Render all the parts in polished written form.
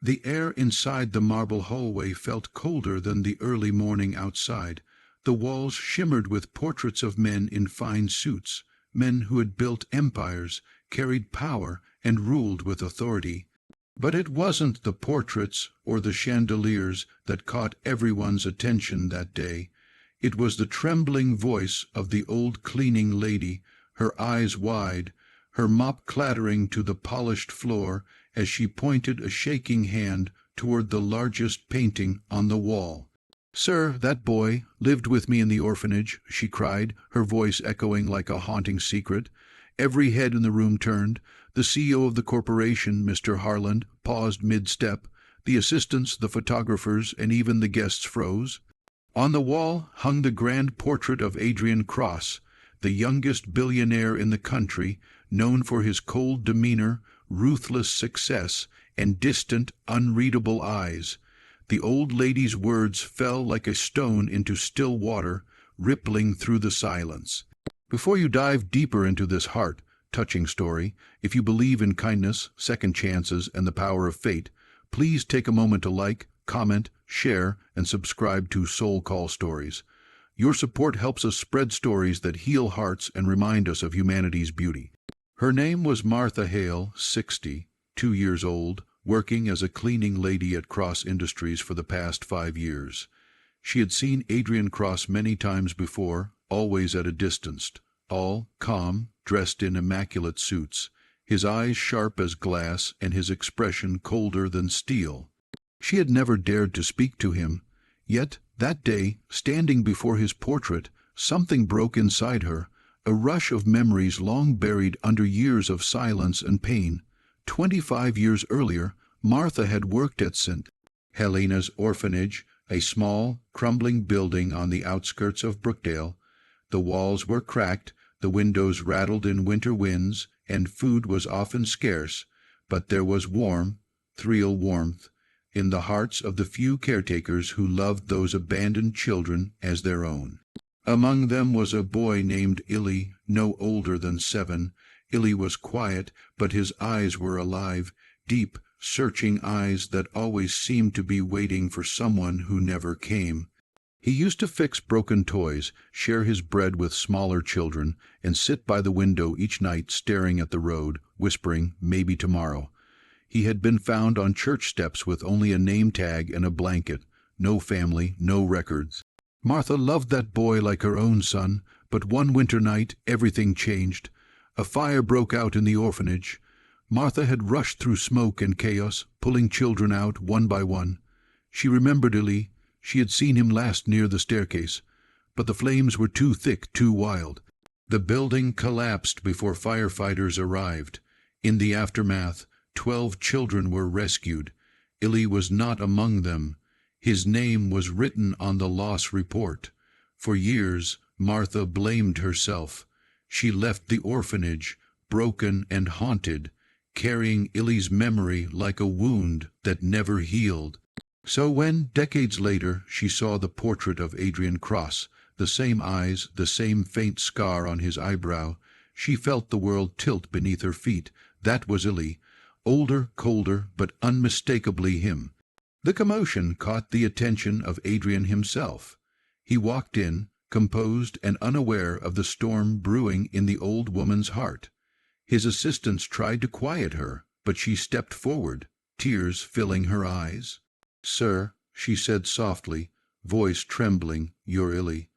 The air inside the marble hallway felt colder than the early morning outside. The walls shimmered with portraits of men in fine suits, men who had built empires, carried power, and ruled with authority. But it wasn't the portraits or the chandeliers that caught everyone's attention that day. It was the trembling voice of the old cleaning lady, her eyes wide, her mop clattering to the polished floor as she pointed a shaking hand toward the largest painting on the wall. "Sir, that boy lived with me in the orphanage," she cried, her voice echoing like a haunting secret. Every head in the room turned. The CEO of the corporation, Mr. Harland, paused mid-step. The assistants, the photographers, and even the guests froze. On the wall hung the grand portrait of Adrian Cross, the youngest billionaire in the country, known for his cold demeanor, ruthless success, and distant, unreadable eyes. The old lady's words fell like a stone into still water, rippling through the silence. Before you dive deeper into this heart-touching story, if you believe in kindness, second chances, and the power of fate, please take a moment to like, comment, share, and subscribe to Soul Call Stories. Your support helps us spread stories that heal hearts and remind us of humanity's beauty. Her name was Martha Hale, 60, 2 years old, working as a cleaning lady at Cross Industries for the past 5 years. She had seen Adrian Cross many times before, always at a distance, all calm, dressed in immaculate suits, his eyes sharp as glass and his expression colder than steel. She had never dared to speak to him, yet that day, standing before his portrait, something broke inside her, a rush of memories long buried under years of silence and pain. 25 years earlier, Martha had worked at St. Helena's Orphanage, a small, crumbling building on the outskirts of Brookdale. The walls were cracked, the windows rattled in winter winds, and food was often scarce, but there was real warmth, in the hearts of the few caretakers who loved those abandoned children as their own. Among them was a boy named Illy, no older than 7. Illy was quiet, but his eyes were alive, deep, searching eyes that always seemed to be waiting for someone who never came. He used to fix broken toys, share his bread with smaller children, and sit by the window each night staring at the road, whispering, "Maybe tomorrow." He had been found on church steps with only a name tag and a blanket, no family, no records. Martha loved that boy like her own son, but one winter night everything changed. A fire broke out in the orphanage. Martha had rushed through smoke and chaos, pulling children out one by one. She remembered Illy. She had seen him last near the staircase, but the flames were too thick, too wild. The building collapsed before firefighters arrived. In the aftermath, 12 children were rescued. Illy was not among them. His name was written on the loss report. For years, Martha blamed herself. She left the orphanage, broken and haunted, carrying Illy's memory like a wound that never healed. So when, decades later, she saw the portrait of Adrian Cross, the same eyes, the same faint scar on his eyebrow, she felt the world tilt beneath her feet. That was Illy, older, colder, but unmistakably him. The commotion caught the attention of Adrian himself. He walked in, composed and unaware of the storm brewing in the old woman's heart. His assistants tried to quiet her, but she stepped forward, tears filling her eyes. "Sir," she said softly, voice trembling, "you're Illy,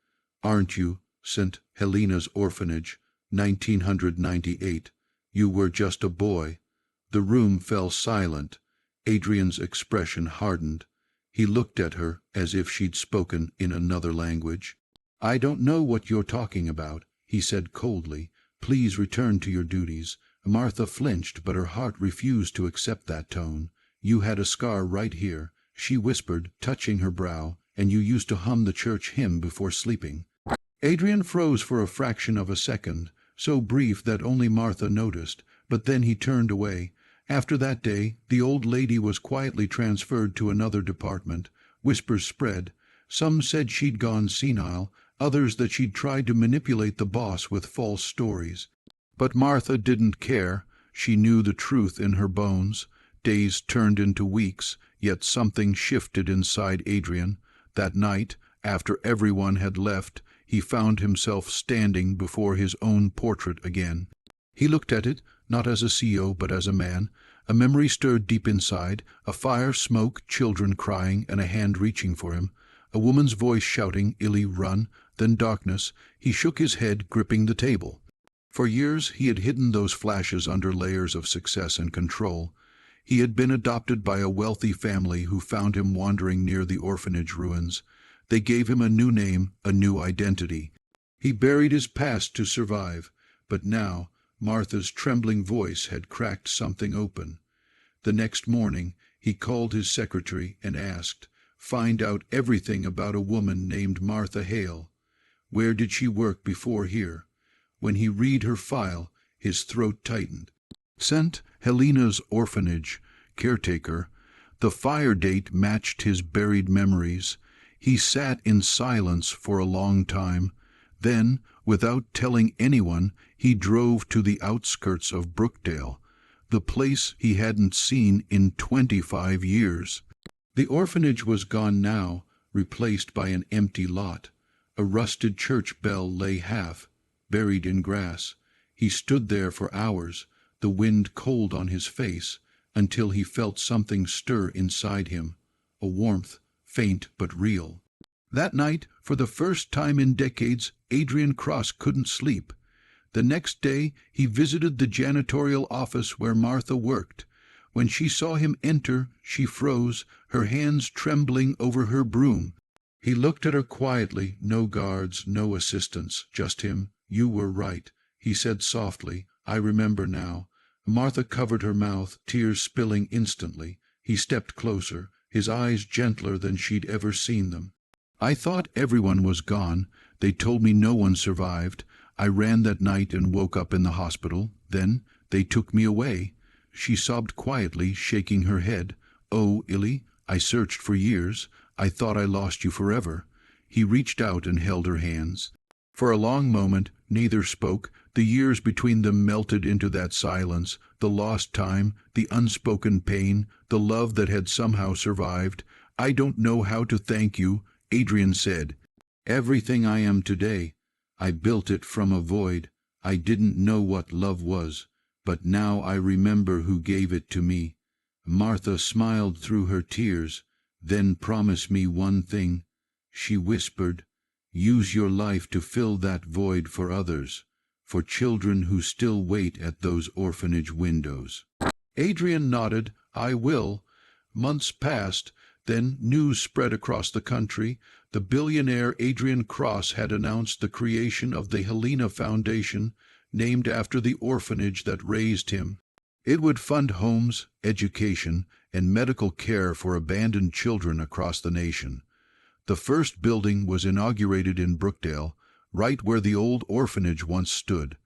aren't you? St. Helena's Orphanage, 1998. You were just a boy." The room fell silent. Adrian's expression hardened. He looked at her as if she'd spoken in another language. "I don't know what you're talking about," he said coldly. "Please return to your duties." Martha flinched, but her heart refused to accept that tone. "You had a scar right here," she whispered, touching her brow, "and you used to hum the church hymn before sleeping." Adrian froze for a fraction of a second, so brief that only Martha noticed, but then he turned away. After that day, the old lady was quietly transferred to another department. Whispers spread. Some said she'd gone senile, others that she'd tried to manipulate the boss with false stories. But Martha didn't care. She knew the truth in her bones. Days turned into weeks, yet something shifted inside Adrian. That night, after everyone had left, he found himself standing before his own portrait again. He looked at it, not as a CEO, but as a man. A memory stirred deep inside, a fire, smoke, children crying, and a hand reaching for him. A woman's voice shouting, "Illy, run!" Then darkness. He shook his head, gripping the table. For years he had hidden those flashes under layers of success and control. He had been adopted by a wealthy family who found him wandering near the orphanage ruins. They gave him a new name, a new identity. He buried his past to survive, but now Martha's trembling voice had cracked something open. The next morning he called his secretary and asked, "Find out everything about a woman named Martha Hale. Where did she work before here?" When he read her file, his throat tightened. Sent Helena's Orphanage, caretaker. The fire date matched his buried memories. He sat in silence for a long time. Then, without telling anyone, he drove to the outskirts of Brookdale, the place he hadn't seen in 25 years. The orphanage was gone now, replaced by an empty lot. A rusted church bell lay half, buried in grass. He stood there for hours, the wind cold on his face, until he felt something stir inside him, a warmth, faint but real. That night, for the first time in decades, Adrian Cross couldn't sleep. The next day he visited the janitorial office where Martha worked. When she saw him enter, she froze, her hands trembling over her broom. He looked at her quietly, no guards, no assistants, just him. "You were right," he said softly. "I remember now." Martha covered her mouth, tears spilling instantly. He stepped closer, his eyes gentler than she'd ever seen them. "I thought everyone was gone. They told me no one survived. I ran that night and woke up in the hospital. Then they took me away." She sobbed quietly, shaking her head. "Oh, Illy, I searched for years. I thought I lost you forever." He reached out and held her hands. For a long moment neither spoke. The years between them melted into that silence, the lost time, the unspoken pain, the love that had somehow survived. "I don't know how to thank you," Adrian said. "Everything I am today, I built it from a void. I didn't know what love was, but now I remember who gave it to me." Martha smiled through her tears. "Then promise me one thing," she whispered. "Use your life to fill that void for others, for children who still wait at those orphanage windows." Adrian nodded. "I will." Months passed. Then news spread across the country. The billionaire Adrian Cross had announced the creation of the Helena Foundation, named after the orphanage that raised him. It would fund homes, education, and medical care for abandoned children across the nation. The first building was inaugurated in Brookdale, right where the old orphanage once stood.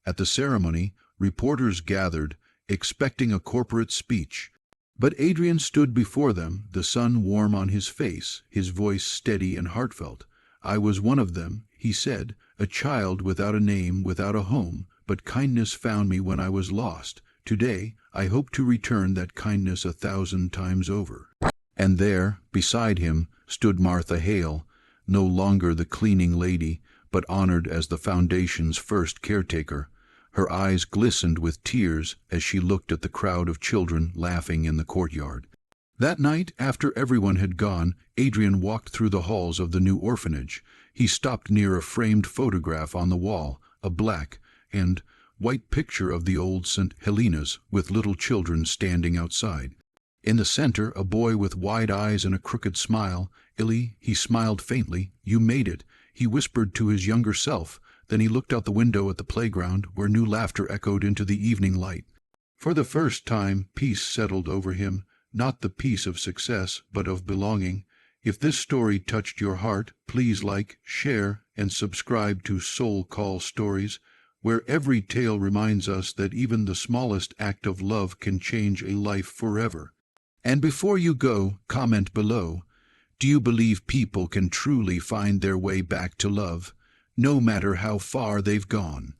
At the ceremony, reporters gathered, expecting a corporate speech. But Adrian stood before them, the sun warm on his face, his voice steady and heartfelt. "I was one of them," he said, "a child without a name, without a home, but kindness found me when I was lost. Today, I hope to return that kindness 1,000 times over." And there, beside him, stood Martha Hale, no longer the cleaning lady, but honored as the foundation's first caretaker. Her eyes glistened with tears as she looked at the crowd of children laughing in the courtyard. That night, after everyone had gone, Adrian walked through the halls of the new orphanage. He stopped near a framed photograph on the wall, a black and white picture of the old St. Helena's, with little children standing outside. In the center, a boy with wide eyes and a crooked smile. "Illy," he smiled faintly, "you made it," he whispered to his younger self. Then he looked out the window at the playground, where new laughter echoed into the evening light. For the first time, peace settled over him, not the peace of success, but of belonging. If this story touched your heart, please like, share, and subscribe to Soul Call Stories, where every tale reminds us that even the smallest act of love can change a life forever. And before you go, comment below. Do you believe people can truly find their way back to love, no matter how far they've gone?